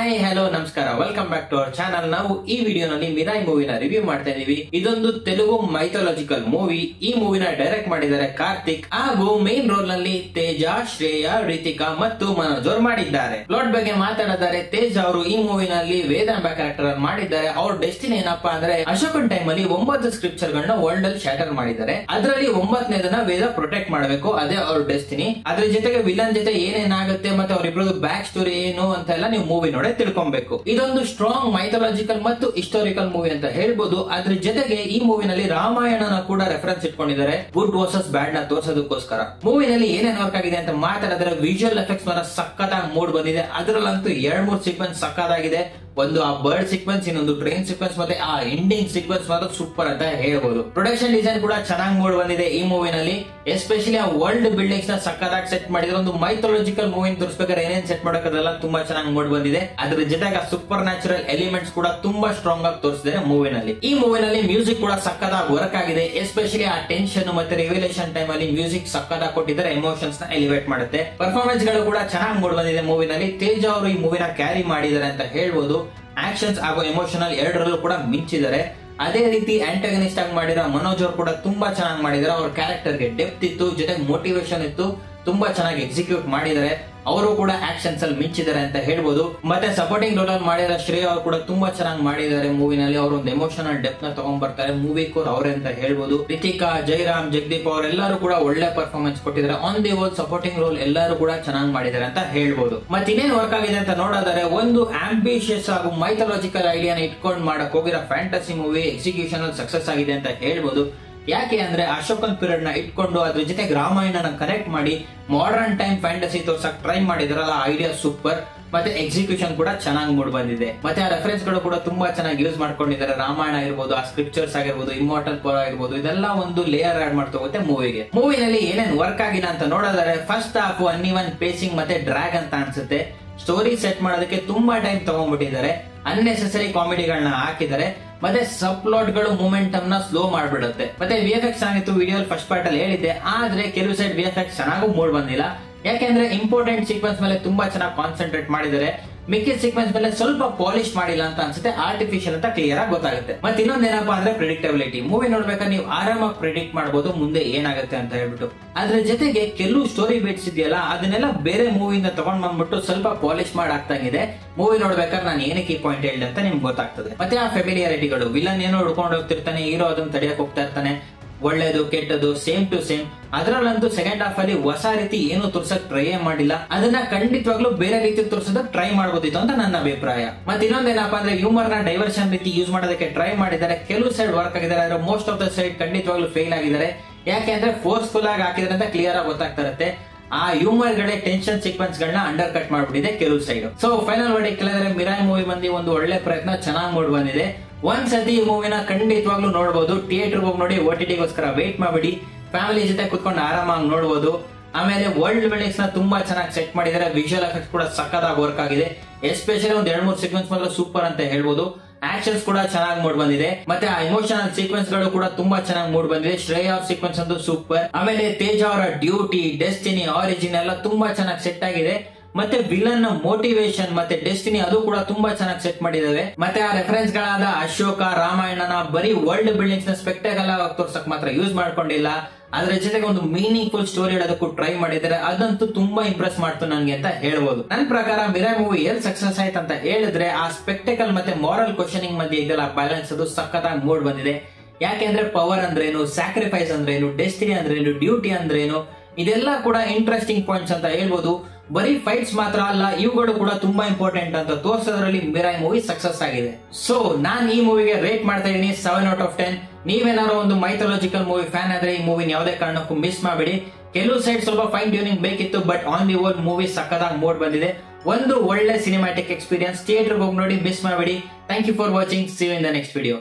Hi hello ನಮಸ್ಕಾರ, welcome back to our channel. ನಾವು ಈ ವಿಡಿಯೋನಲ್ಲಿ ಮಿರಾಯ್ ಮೂವಿನ ರಿವ್ಯೂ ಮಾಡ್ತಾ ಇದೀವಿ. ಇದೊಂದು ತೆಲುಗು ಮೈಥಾಲಜಿಕಲ್ ಮೂವಿ. ಈ ಮೂವಿನ ಡೈರೆಕ್ಟ್ ಮಾಡಿದ್ದಾರೆ ಕಾರ್ತಿಕ್, ಹಾಗೂ ಮೇನ್ ರೋಲ್ ನಲ್ಲಿ ತೇಜ, ಶ್ರೇಯಾ, ರಿತಿಕಾ ಮತ್ತು ಮನೋಜ್ ಅವರು ಮಾಡಿದ್ದಾರೆ. ಪ್ಲಾಟ್ ಬಗ್ಗೆ ಮಾತಾಡಿದ್ದಾರೆ. ತೇಜ್ ಅವರು ಈ ಮೂವಿನಲ್ಲಿ ವೇದ ಎಂಬ ಕ್ಯಾರೆಕ್ಟರ್ ಮಾಡಿದ್ದಾರೆ. ಅವ್ರ ಡೆಸ್ಟಿನಿ ಏನಪ್ಪಾ ಅಂದ್ರೆ ಅಶೋಕನ್ ಟೈಮ್ ಅಲ್ಲಿ 9 ಸ್ಕ್ರಿಪ್ಚರ್ ಗಳನ್ನ ವರ್ಲ್ಡ್ ಅಲ್ಲಿ ಶಾಟರ್ ಮಾಡಿದ್ದಾರೆ. ಅದರಲ್ಲಿ 9ನೇದನ್ನ ವೇದ ಪ್ರೊಟೆಕ್ಟ್ ಮಾಡಬೇಕು, ಅದೇ ಅವ್ರ ಡೆಸ್ಟಿನಿ. ಅದ್ರ ಜೊತೆಗೆ ವಿಲನ್ ಜೊತೆ ಏನೇನಾಗುತ್ತೆ ಮತ್ತೆ ಅವ್ರಿಬ್ರದ್ದು ಬ್ಯಾಕ್ ಸ್ಟೋರಿ ಏನು ಅಂತೆಲ್ಲ ನೀವು ಮೂವಿ ನೋಡಿ ತಿಳ್ಕೊಬೇಕು. ಇದೊಂದು ಸ್ಟ್ರಾಂಗ್ ಮೈಥಾಲಜಿಕಲ್ ಮತ್ತು ಹಿಸ್ಟಾರಿಕಲ್ ಮೂವಿ ಅಂತ ಹೇಳ್ಬೋದು. ಅದ್ರ ಜೊತೆಗೆ ಈ ಮೂವಿನಲ್ಲಿ ರಾಮಾಯಣನ ಕೂಡ ರೆಫರೆನ್ಸ್ ಇಟ್ಕೊಂಡಿದ್ದಾರೆ, ಗುಡ್ ವರ್ಸಸ್ ಬ್ಯಾಡ್ ನ ತೋರ್ಸೋದಕ್ಕೋಸ್ಕರ. ಮೂವಿನಲ್ಲಿ ಏನೇನ್ ವರ್ಕ್ ಆಗಿದೆ ಅಂತ ಮಾತಾಡಿದ್ರೆ ವಿಜುವಲ್ ಎಫೆಕ್ಟ್ಸ್ ಮಾತ್ರ ಸಕ್ಕತ್ತಾಗಿ ಮೂಡ್ ಬಂದಿದೆ. ಅದರಲ್ಲಂತೂ 2-3 ಸೀಕ್ವೆನ್ಸ್ ಸಕ್ಕತ್ತಾಗಿದೆ. ಒಂದು ಆ ಬರ್ಡ್ ಸೀಕ್ವೆನ್ಸ್, ಇನ್ನೊಂದು ಟ್ರೈನ್ ಸೀಕ್ವೆನ್ಸ್, ಮತ್ತೆ ಆ ಎಂಡಿಂಗ್ ಸೀಕ್ವೆನ್ಸ್ ಮಾತ್ರ ಸೂಪರ್ ಅಂತ ಹೇಳ್ಬೋದು. ಪ್ರೊಡಕ್ಷನ್ ಡಿಸೈನ್ ಕೂಡ ಚೆನ್ನಾಗಿ ಮೂಡ್ ಬಂದಿದೆ ಈ ಮೂವಿನಲ್ಲಿ. ಎಸ್ಪೆಷಲಿ ಆ ವರ್ಲ್ಡ್ ಬಿಲ್ಡಿಂಗ್ಸ್ ನ ಸಕ್ಕತ್ತಾಗಿ ಸೆಟ್ ಮಾಡಿದ್ರೆ. ಒಂದು ಮೈಥಾಲಜಿಕಲ್ ಮೂವಿ ತೋರಿಸಬೇಕಾದ್ರೆ ಏನೇನ್ ಸೆಟ್ ಮಾಡೋದೆಲ್ಲ ತುಂಬಾ ಚೆನ್ನಾಗಿ ಮೂಡ್ ಬಂದಿದೆ. ಅದ್ರ ಜೊತೆಗೆ ಸೂಪರ್ ನ್ಯಾಚುರಲ್ ಎಲಿಮೆಂಟ್ಸ್ ಕೂಡ ತುಂಬಾ ಸ್ಟ್ರಾಂಗ್ ಆಗಿ ತೋರಿಸಿದ್ದಾರೆ ಮೂವಿನಲ್ಲಿ. ಈ ಮೂವಿನಲ್ಲಿ ಮ್ಯೂಸಿಕ್ ಕೂಡ ಸಕ್ಕತ್ತಾಗಿ ವರ್ಕ್ ಆಗಿದೆ. ಎಸ್ಪೆಷಲಿ ಆ ಟೆನ್ಷನ್ ಮತ್ತೆ ರಿವಿಲೇಷನ್ ಟೈಮ್ ಅಲ್ಲಿ ಮ್ಯೂಸಿಕ್ ಸಕ್ಕತ್ತಾಗಿ ಕೊಟ್ಟಿದ್ದಾರೆ, ಎಮೋಷನ್ಸ್ ನ ಎಲಿವೇಟ್ ಮಾಡುತ್ತೆ. ಪರ್ಫಾರ್ಮೆನ್ಸ್ ಗಳು ಕೂಡ ಚೆನ್ನಾಗಿ ಮೂಡ್ ಬಂದಿದೆ ಮೂವಿನಲ್ಲಿ. ತೇಜ ಅವರು ಈ ಮೂವಿನ ಕ್ಯಾರಿ ಮಾಡಿದ್ದಾರೆ ಅಂತ ಹೇಳ್ಬೋದು. ಆಕ್ಷನ್ಸ್ ಹಾಗೂ ಎಮೋಷನಲ್ ಎರಡರಲ್ಲೂ ಕೂಡ ಮಿಂಚಿದ್ದಾರೆ. ಅದೇ ರೀತಿ ಆಂಟಗನಿಸ್ಟ್ ಆಗಿ ಮಾಡಿರೋ ಮನೋಜ್ ಅವರು ಕೂಡ ತುಂಬಾ ಚೆನ್ನಾಗಿ ಮಾಡಿದ್ದಾರೆ. ಅವ್ರ ಕ್ಯಾರೆಕ್ಟರ್ ಗೆ ಡೆಪ್ತ್ ಇತ್ತು, ಜೊತೆಗೆ ಮೋಟಿವೇಶನ್ ಇತ್ತು, ತುಂಬಾ ಚೆನ್ನಾಗಿ ಎಕ್ಸಿಕ್ಯೂಟ್ ಮಾಡಿದ್ದಾರೆ. ಅವರು ಕೂಡ ಆಕ್ಷನ್ಸ್ ಅಲ್ಲಿ ಮಿಂಚಿದ್ದಾರೆ ಅಂತ ಹೇಳ್ಬೋದು. ಮತ್ತೆ ಸಪೋರ್ಟಿಂಗ್ ರೋಲ್ ಅಲ್ಲಿ ಮಾಡಿರೋ ಶ್ರೇಯಾ ಅವರು ಕೂಡ ತುಂಬಾ ಚೆನ್ನಾಗಿ ಮಾಡಿದ್ದಾರೆ ಮೂವಿನಲ್ಲಿ. ಅವರು ಒಂದು ಎಮೋಷನಲ್ ಡೆಪ್ತ್ ನ ತಗೊಂಡ್ ಬರ್ತಾರೆ. ಮೂವಿ ಕೋರ್ ಅವರೇ ಅಂತ ಹೇಳ್ಬೋದು. ರಿತಿಕಾ, ಜೈರಾಮ್, ಜಗದೀಪ್ ಅವರೆಲ್ಲರೂ ಕೂಡ ಒಳ್ಳೆ ಪರ್ಫಾರ್ಮೆನ್ಸ್ ಕೊಟ್ಟಿದ್ದಾರೆ. On the hole supporting roll ಎಲ್ಲರೂ ಕೂಡ ಚೆನ್ನಾಗಿ ಮಾಡಿದ್ದಾರೆ ಅಂತ ಹೇಳ್ಬೋದು. ಮತ್ತೆ ಇನ್ನೇನ್ ವರ್ಕ್ ಆಗಿದೆ ಅಂತ ನೋಡಿದರೆ, ಒಂದು ಆಂಬಿಷಿಯಸ್ ಹಾಗೂ ಮೈಥಾಲಜಿಕಲ್ ಐಡಿಯಾನ ಇಟ್ಕೊಂಡು ಮಾಡಕ್ ಹೋಗಿರೋ ಫ್ಯಾಂಟಸಿ ಮೂವಿ ಎಕ್ಸಿಕ್ಯೂಷನ್ ಅಲ್ಲಿ ಸಕ್ಸಸ್ ಆಗಿದೆ ಅಂತ ಹೇಳ್ಬೋದು. ಯಾಕೆ ಅಂದ್ರೆ ಅಶೋಕನ್ ಪೀರಿಯಡ್ ನ ಇಟ್ಕೊಂಡು ಅದ್ರ ಜೊತೆಗೆ ರಾಮಾಯಣನ ಕನೆಕ್ಟ್ ಮಾಡಿ ಮಾಡರ್ನ್ ಟೈಮ್ ಫ್ಯಾಂಟಸಿ ತೋರ್ಸಕ್ ಟ್ರೈ ಮಾಡಿದ್ರಲ್ಲ, ಐಡಿಯಾ ಸೂಪರ್. ಮತ್ತೆ ಎಕ್ಸಿಕ್ಯೂಷನ್ ಕೂಡ ಚೆನ್ನಾಗಿ ಮೂಡ್ ಬಂದಿದೆ. ಮತ್ತೆ ಆ ರೆಫರೆನ್ಸ್ ಗಳು ಕೂಡ ತುಂಬಾ ಚೆನ್ನಾಗಿ ಯೂಸ್ ಮಾಡ್ಕೊಂಡಿದ್ದಾರೆ. ರಾಮಾಯಣ ಆಗಿರ್ಬೋದು, ಆ ಸ್ಕ್ರಿಪ್ಚರ್ಸ್ ಆಗಿರ್ಬೋದು, ಇಮ್ಮೋರ್ಟಲ್ ಪವರ್ ಆಗಿರ್ಬೋದು, ಇದೆಲ್ಲ ಒಂದು ಲೇಯರ್ ಆಡ್ ಮಾಡ್ತಾ ಹೋಗುತ್ತೆ ಮೂವಿಗೆ. ಮೂವಿನಲ್ಲಿ ಏನೇನ್ ವರ್ಕ್ ಆಗಿಲ್ಲ ಅಂತ ನೋಡಿದರೆ, ಫಸ್ಟ್ ಹಾಫ್ ಅನ್ಇವನ್ ಪೇಸಿಂಗ್ ಮತ್ತೆ ಡ್ರ್ಯಾಗ್ ಅಂತ ಅನ್ಸುತ್ತೆ. ಸ್ಟೋರಿ ಸೆಟ್ ಮಾಡೋದಕ್ಕೆ ತುಂಬಾ ಟೈಮ್ ತಗೊಂಡ್ಬಿಟ್ಟಿದ್ದಾರೆ. ಅನ್ನೆಸೆಸರಿ ಕಾಮಿಡಿಗಳನ್ನ ಹಾಕಿದ್ದಾರೆ. ಮತ್ತೆ ಸಬ್ ಪ್ಲಾಟ್ ಗಳು ಮೂಮೆಂಟಮ್ ನ ಸ್ಲೋ ಮಾಡ್ಬಿಡುತ್ತೆ. ಮತ್ತೆ ವಿಎಫ್ಎಕ್ಸ್ ಆಗಿತ್ತು, ವಿಡಿಯೋ ಫಸ್ಟ್ ಪಾರ್ಟ್ ಅಲ್ಲಿ ಹೇಳಿದ್ದೆ. ಆದ್ರೆ ಕೆಲವು ಸೈಡ್ ವಿಎಫ್ಎಕ್ಸ್ ಚೆನ್ನಾಗೂ ಮೂಡ್ ಬಂದಿಲ್ಲ. ಯಾಕೆಂದ್ರೆ ಇಂಪಾರ್ಟೆಂಟ್ ಸೀಕ್ವೆನ್ಸ್ ಮೇಲೆ ತುಂಬಾ ಚೆನ್ನಾಗಿ ಕಾನ್ಸಂಟ್ರೇಟ್ ಮಾಡಿದ್ದಾರೆ. ಮಿಕ್ಕಿದ ಸೀಕ್ವೆನ್ಸ್ ಮೇಲೆ ಸ್ವಲ್ಪ ಪಾಲಿಶ್ ಮಾಡಿಲ್ಲ ಅಂತ ಅನ್ಸುತ್ತೆ. ಆರ್ಟಿಫಿಷಿಯಲ್ ಅಂತ ಕ್ಲಿಯರ್ ಆಗಿ ಗೊತ್ತಾಗುತ್ತೆ. ಮತ್ತೆ ಇನ್ನೊಂದೇನಪ್ಪಾ ಅಂದ್ರೆ ಪ್ರಿಡಿಕ್ಟಬಿಲಿಟಿ. ಮೂವಿ ನೋಡ್ಬೇಕಾದ್ರೆ ನೀವು ಆರಾಮಾಗಿ ಪ್ರಿಡಿಕ್ಟ್ ಮಾಡಬಹುದು ಮುಂದೆ ಏನಾಗುತ್ತೆ ಅಂತ ಹೇಳ್ಬಿಟ್ಟು. ಅದ್ರ ಜೊತೆಗೆ ಕೆಲವು ಸ್ಟೋರಿ ಬೀಟ್ಸ್ ಇದೆಯಲ್ಲ, ಅದನ್ನೆಲ್ಲ ಬೇರೆ ಮೂವಿಯಿಂದ ತಗೊಂಡ್ ಬಂದ್ಬಿಟ್ಟು ಸ್ವಲ್ಪ ಪಾಲಿಶ್ ಮಾಡಿ ಆಗ್ತಾಗಿದೆ. ಮೂವಿ ನೋಡ್ಬೇಕಾದ್ರೆ ನಾನು ಏನಕ್ಕೆ ಈ ಪಾಯಿಂಟ್ ಹೇಳಿದೆ ಅಂತ ನಿಮ್ಗೆ ಗೊತ್ತಾಗ್ತದೆ. ಮತ್ತೆ ಆ ಫೆಮಿಲಿಯಾರಿಟಿಗಳು, ವಿಲನ್ ಏನೋ ಹುಡ್ಕೊಂಡು ಹೋಗ್ತಿರ್ತಾನೆ, ಹೀರೋ ಅದನ್ನ ತಡೆಯಕ್ ಹೋಗ್ತಾ ಇರ್ತಾನೆ. ಒಳ್ಳೇದು ಕೆಟ್ಟದು ಸೇಮ್ ಟು ಸೇಮ್. ಅದರಲ್ಲಂತೂ ಸೆಕೆಂಡ್ ಹಾಫ್ ಅಲ್ಲಿ ಹೊಸ ರೀತಿ ಏನು ತೋರ್ಸಕ್ ಟ್ರೈ ಮಾಡಿಲ್ಲ. ಅದನ್ನ ಖಂಡಿತವಾಗ್ಲೂ ಬೇರೆ ರೀತಿ ತೋರ್ಸೋದಕ್ಕೆ ಟ್ರೈ ಮಾಡಬಹುದಿತ್ತು ಅಂತ ನನ್ನ ಅಭಿಪ್ರಾಯ. ಮತ್ತೆ ಇನ್ನೊಂದೇನಪ್ಪಾ ಅಂದ್ರೆ ಹ್ಯೂಮರ್ ನ ಡೈವರ್ಷನ್ ರೀತಿ ಯೂಸ್ ಮಾಡೋದಕ್ಕೆ ಟ್ರೈ ಮಾಡಿದ್ದಾರೆ. ಕೆಲವು ಸೈಡ್ ವರ್ಕ್ ಆಗಿದ್ದಾರೆ, ಆದ್ರೆ ಮೋಸ್ಟ್ ಆಫ್ ದ ಸೈಡ್ ಖಂಡಿತವಾಗ್ಲೂ ಫೇಲ್ ಆಗಿದ್ದಾರೆ. ಯಾಕೆ ಅಂದ್ರೆ ಫೋರ್ಸ್ಫುಲ್ ಆಗಿ ಹಾಕಿದ್ರೆ ಅಂತ ಕ್ಲಿಯರ್ ಆಗಿ ಗೊತ್ತಾಗ್ತಾ ಇರುತ್ತೆ. ಆ ಹ್ಯೂಮರ್ ಗಳೇ ಟೆನ್ಷನ್ ಸೀಕ್ವೆನ್ಸ್ ಗಳನ್ನ ಅಂಡರ್ ಕಟ್ ಮಾಡ್ಬಿಟ್ಟಿದೆ ಕೆಲವು ಸೈಡ್. ಸೊ ಫೈನಲ್ ವರ್ಡ್ ಕೇಳಿದ್ರೆ, ಮಿರಾಯ್ ಮೂವಿ ಬಂದು ಒಂದು ಒಳ್ಳೆ ಪ್ರಯತ್ನ, ಚೆನ್ನಾಗಿ ಮೂಡ್ ಬಂದಿದೆ. ಒಂದ್ಸತಿ ಈ ಮೂವಿನ ಖಂಡಿತವಾಗ್ಲೂ ನೋಡಬಹುದು. ಥಿಯೇಟರ್ ಹೋಗಿ ನೋಡಿ, OTT-ಗೋಸ್ಕರ ವೇಟ್ ಮಾಡಬೇಡಿ. ಫ್ಯಾಮಿಲಿ ಜೊತೆ ಕುತ್ಕೊಂಡು ಆರಾಮಾಗಿ ನೋಡಬಹುದು. ಆಮೇಲೆ ವರ್ಲ್ಡ್ ಬಿಲ್ಡಿಂಗ್ಸ್ ನ ತುಂಬಾ ಚೆನ್ನಾಗಿ ಸೆಟ್ ಮಾಡಿದ್ದಾರೆ. ವಿಜುವಲ್ ಎಫೆಕ್ಟ್ಸ್ ಕೂಡ ಸಕ್ಕತ್ತಾಗಿ ವರ್ಕ್ ಆಗಿದೆ. ಎಸ್ಪೆಷಲಿ ಒಂದು 2-3 ಸೀಕ್ವೆನ್ಸ್ ಮಾತ್ರ ಸೂಪರ್ ಅಂತ ಹೇಳ್ಬೋದು. ಆಕ್ಷನ್ಸ್ ಕೂಡ ಚೆನ್ನಾಗಿ ಮೂಡ್ ಬಂದಿದೆ. ಮತ್ತೆ ಆ ಇಮೋಷನಲ್ ಸೀಕ್ವೆನ್ಸ್ ಗಳು ಕೂಡ ತುಂಬಾ ಚೆನ್ನಾಗಿ ಮೂಡ್ ಬಂದಿದೆ. ಶ್ರೇಯಾ ಅವ್ರ ಸೀಕ್ವೆನ್ಸ್ ಅಂತೂ ಸೂಪರ್. ಆಮೇಲೆ ತೇಜ ಅವರ ಡ್ಯೂಟಿ, ಡೆಸ್ಟಿನಿ, ಆರಿಜಿನ್ ಎಲ್ಲ ತುಂಬಾ ಚೆನ್ನಾಗಿ ಸೆಟ್ ಆಗಿದೆ. ಮತ್ತೆ ವಿಲನ್ ನ ಮೋಟಿವೇಶನ್ ಮತ್ತೆ ಡೆಸ್ಟಿನಿ ಅದು ಕೂಡ ತುಂಬಾ ಚೆನ್ನಾಗಿ ಸೆಟ್ ಮಾಡಿದಾವೆ. ಮತ್ತೆ ಆ ರೆಫರೆನ್ಸ್ ಗಳಾದ ಅಶೋಕ, ರಾಮಾಯಣನ ಬರೀ ವರ್ಲ್ಡ್ ಬಿಲ್ಡಿಂಗ್ಸ್ ನ ಸ್ಪೆಕ್ಟಾಕಲ್ ಆಗಿ ತೋರ್ಸಕ್ ಮಾತ್ರ ಯೂಸ್ ಮಾಡ್ಕೊಂಡಿಲ್ಲ. ಅದ್ರ ಜೊತೆಗೆ ಒಂದು ಮೀನಿಂಗ್ ಫುಲ್ ಸ್ಟೋರಿ ಹೇಳೋದಕ್ಕೂ ಟ್ರೈ ಮಾಡಿದ್ದಾರೆ. ಅದಂತೂ ತುಂಬಾ ಇಂಪ್ರೆಸ್ ಮಾಡ್ತು ನನ್ಗೆ ಅಂತ ಹೇಳ್ಬೋದು. ನನ್ನ ಪ್ರಕಾರ ಮಿರಾಯ್ ಮೂವಿ ಎಲ್ಲಿ ಸಕ್ಸಸ್ ಆಯ್ತು ಅಂತ ಹೇಳಿದ್ರೆ, ಆ ಸ್ಪೆಕ್ಟಕಲ್ ಮತ್ತೆ ಮಾರಲ್ ಕ್ವಶನಿಂಗ್ ಮಧ್ಯೆ ಇದೆಲ್ಲ ಬ್ಯಾಲೆನ್ಸ್ ಅದು ಸಖತ್ತಾಗಿ ಮೂಡ್ ಬಂದಿದೆ. ಯಾಕೆಂದ್ರೆ ಪವರ್ ಅಂದ್ರೇನು, ಸ್ಯಾಕ್ರಿಫೈಸ್ ಅಂದ್ರೇನು, ಡೆಸ್ಟಿನಿ ಅಂದ್ರೇನು, ಡ್ಯೂಟಿ ಅಂದ್ರೇನು, ಇದೆಲ್ಲ ಕೂಡ ಇಂಟ್ರೆಸ್ಟಿಂಗ್ ಪಾಯಿಂಟ್ಸ್ ಅಂತ ಹೇಳ್ಬೋದು. ಬರೀ ಫೈಟ್ಸ್ ಮಾತ್ರ ಅಲ್ಲ, ಇವುಗಳು ಕೂಡ ತುಂಬಾ ಇಂಪಾರ್ಟೆಂಟ್ ಅಂತ ತೋರಿಸೋದ್ರಲ್ಲಿ ಮಿರಾಯ್ ಮೂವಿ ಸಕ್ಸಸ್ ಆಗಿದೆ. ಸೊ ನಾನ್ ಈ ಮೂವಿಗೆ ರೇಟ್ ಮಾಡ್ತಾ ಇದೀನಿ 7/10. ನೀವೇನಾದ್ರು ಒಂದು ಮೈಥಾಲಜಿಕಲ್ ಮೂವಿ ಫ್ಯಾನ್ ಆದ್ರೆ ಈ ಮೂವಿನ ಯಾವುದೇ ಕಾರಣಕ್ಕೂ ಮಿಸ್ ಮಾಡಬೇಡಿ. ಕೆಲವು ಸೈಡ್ ಸ್ವಲ್ಪ ಫೈನ್ ಟ್ಯೂನಿಂಗ್ ಬೇಕಿತ್ತು, but on the whole movie ಸಕ್ಕತ್ತಾಗಿ ಮೂಡ್ ಬಂದಿದೆ. ಒಂದು ಒಳ್ಳೆ ಸಿನಿಮ್ಯಾಟಿಕ್ ಎಕ್ಸ್ಪೀರಿಯನ್ಸ್. ಥಿಯೇಟರ್ ಹೋಗಿ ನೋಡಿ, ಮಿಸ್ ಮಾಡಬೇಡಿ. Thank you for watching. See you in the next video.